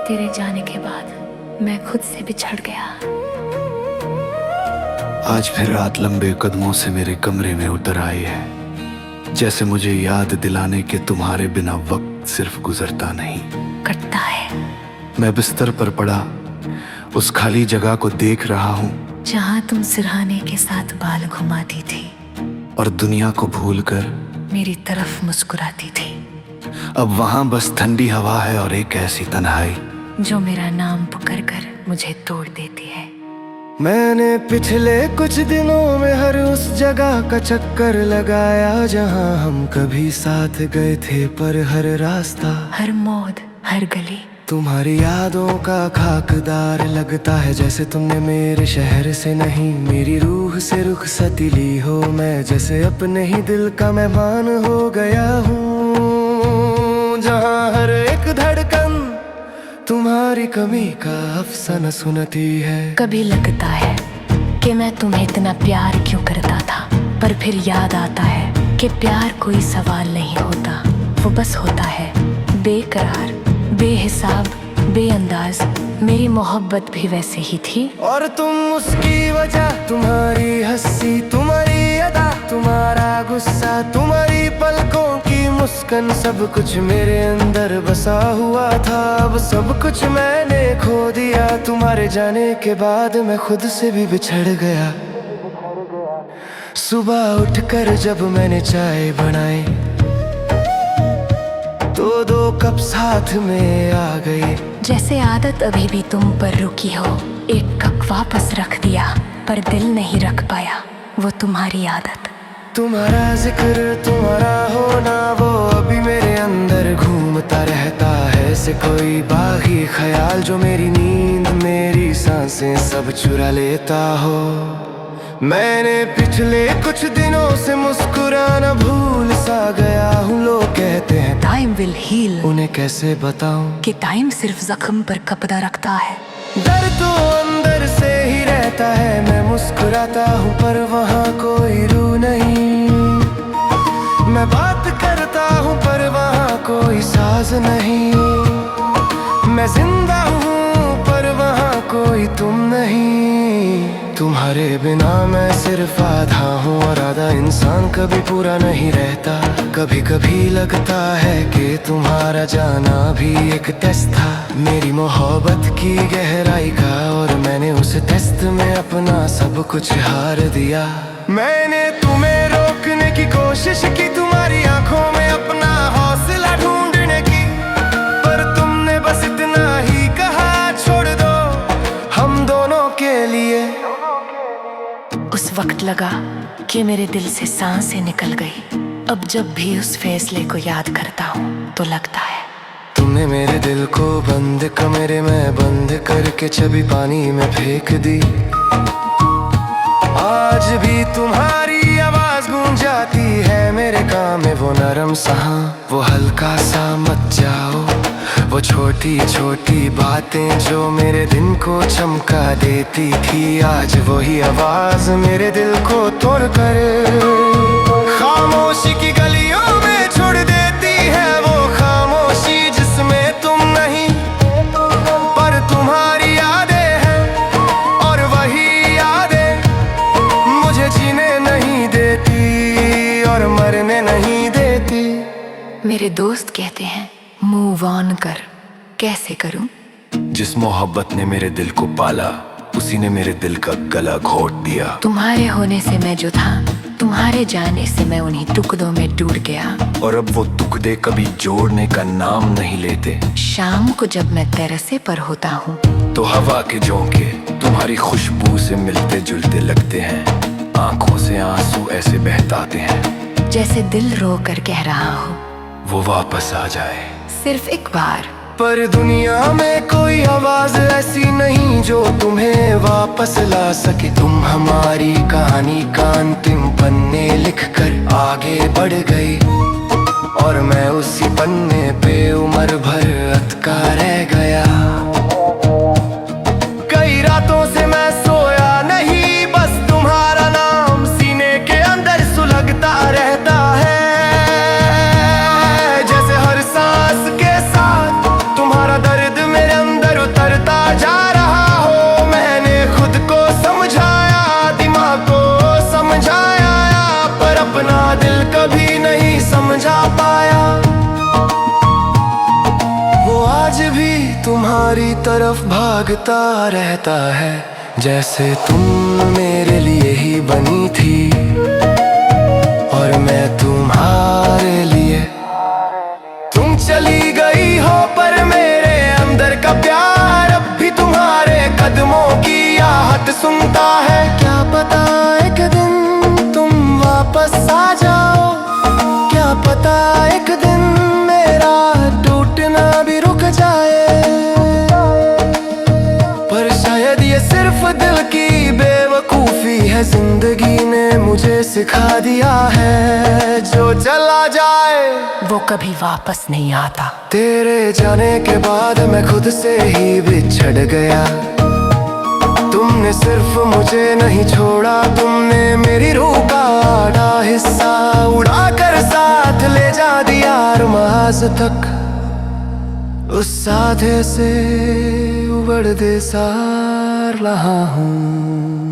तेरे जाने के बाद मैं खुद से बिछड़ गया। आज फिर रात लंबे कदमों से मेरे कमरे में उतर आई है, जैसे मुझे याद दिलाने के तुम्हारे बिना वक्त सिर्फ गुजरता नहीं, कटता है। मैं बिस्तर पर पड़ा उस खाली जगह को देख रहा हूँ जहाँ तुम सिरहाने के साथ बाल घुमाती थी और दुनिया को भूलकर मेरी तरफ मुस्कुराती थी। अब वहां बस ठंडी हवा है और एक ऐसी तन्हाई जो मेरा नाम पुकार कर मुझे तोड़ देती है। मैंने पिछले कुछ दिनों में हर उस जगह का चक्कर लगाया जहां हम कभी साथ गए थे, पर हर रास्ता, हर मोड़, हर गली तुम्हारी यादों का खाकदार लगता है। जैसे तुमने मेरे शहर से नहीं, मेरी रूह से रुखसती ली हो। मैं जैसे अपने ही दिल का मेहमान हो गया हूँ, जहाँ हर एक धड़कन तुम्हारी कमी का अफसाना सुनती है। कभी लगता है कि मैं तुम्हें इतना प्यार क्यों करता था, पर फिर याद आता है कि प्यार कोई सवाल नहीं होता, वो बस होता है बेकरार, बेहिसाब, बेअंदाज। मेरी मोहब्बत भी वैसे ही थी। और तुम उसकी वजह, तुम्हारी हंसी, तुम्हारी अदा, तुम्हारा गुस्सा, तुम्हारी पलकों की मुस्कान, सब कुछ मेरे अंदर बसा हुआ था। अब सब कुछ मैंने खो दिया। तुम्हारे जाने के बाद मैं खुद से भी बिछड़ गया। सुबह उठकर जब मैंने चाय बनाई तो 2 कप साथ में आ गए। जैसे आदत अभी भी तुम पर रुकी हो, एक कप वापस रख दिया, पर दिल नहीं रख पाया वो तुम्हारी आदत। तुम्हारा जिक्र, तुम्हारा होना, वो अभी मेरे अंदर घूमता रहता है। ऐसे कोई बागी ख्याल जो मेरी नींद, मेरी सांसें सब चुरा लेता हो। मैंने पिछले कुछ दिनों से मुस्कुराना भूल सा गया हूँ। लोग कहते हैं टाइम विल हील, उन्हें कैसे बताऊं कि टाइम सिर्फ जख्म पर कब्जा रखता है। डर तो अंदर से ही रहता है। मैं मुस्कुराता हूँ पर वहाँ कोई रूह नहीं। मैं बात करता हूँ पर वहाँ कोई साज नहीं। मैं जिंदा हूँ पर वहाँ कोई तुम नहीं। तुम्हारे बिना मैं सिर्फ आधा हूँ और आधा इंसान कभी पूरा नहीं रहता। कभी कभी लगता है कि तुम्हारा जाना भी एक टेस्ट था मेरी मोहब्बत की गहराई का, और मैंने उस टेस्ट में अपना सब कुछ हार दिया। मैंने तुम्हें रोकने की कोशिश की, तुम्हारी आंखों में अपना हौसला ढूंढने की, पर तुमने बस इतना ही कहा, छोड़ दो हम दोनों के लिए। उस वक्त लगा कि मेरे दिल से सांसें निकल गई। अब जब भी उस फैसले को याद करता हूँ तो लगता है तुमने मेरे दिल को बंद कमरे में बंद करके छवि पानी में फेंक दी। आज भी तुम्हारी आवाज गूंज जाती है मेरे कान में। वो नरम सा, वो हल्का सा मत जाओ, वो छोटी छोटी बातें जो मेरे दिन को चमका देती थी। आज वही आवाज मेरे दिल को तोड़ कर खामोशी की गलियों में छोड़ देती है। वो खामोशी जिसमें तुम नहीं, पर तुम्हारी यादें हैं, और वही यादें मुझे जीने नहीं देती और मरने नहीं देती। मेरे दोस्त कहते हैं मूव ऑन कर, कैसे करूं? जिस मोहब्बत ने मेरे दिल को पाला उसी ने मेरे दिल का गला घोट दिया। तुम्हारे होने से मैं जो था, तुम्हारे जाने से मैं उन्हीं टुकड़ों में टूट गया। और अब वो टुकड़े कभी जोड़ने का नाम नहीं लेते। शाम को जब मैं टेरेस पर होता हूँ तो हवा के झोंके तुम्हारी खुशबू से मिलते जुलते लगते हैं। आंखों से आंसू ऐसे बहताते हैं जैसे दिल रो कर कह रहा हो वो वापस आ जाए सिर्फ एक बार। पर दुनिया में कोई आवाज ऐसी नहीं जो तुम्हें वापस ला सके। तुम हमारी कहानी का अंतिम पन्ने लिख कर आगे बढ़ गई, और मैं उसी पन्ने पे उम्र भर अटका रह गया। कई रातों से मैं सोया नहीं, बस तुम्हारा नाम सीने के अंदर सुलगता रहता है। जैसे हर सांस के साथ तुम्हारा दर्द मेरे अंदर तुम्हारी तरफ भागता रहता है, जैसे तुम मेरे लिए ही बनी थी और मैं तुम्हारे लिए। तुम चली गई हो पर मेरे अंदर का प्यार अब भी तुम्हारे कदमों की आहट सुनता है। क्या पता एक दिन तुम वापस आ जाओ, क्या पता एक दिन मेरा टूटना भी रुक जाए। पर शायद ये सिर्फ दिल की बेवकूफी है, जिंदगी ने मुझे सिखा दिया है जो चला जाए वो कभी वापस नहीं आता। तेरे जाने के बाद मैं खुद से ही बिछड़ गया। तुमने सिर्फ मुझे नहीं छोड़ा, तुमने मेरी रूह का आधा हिस्सा उड़ा कर साथ ले जा दिया। आज तक उस साधे से उबड़ दे सार रहा हूँ।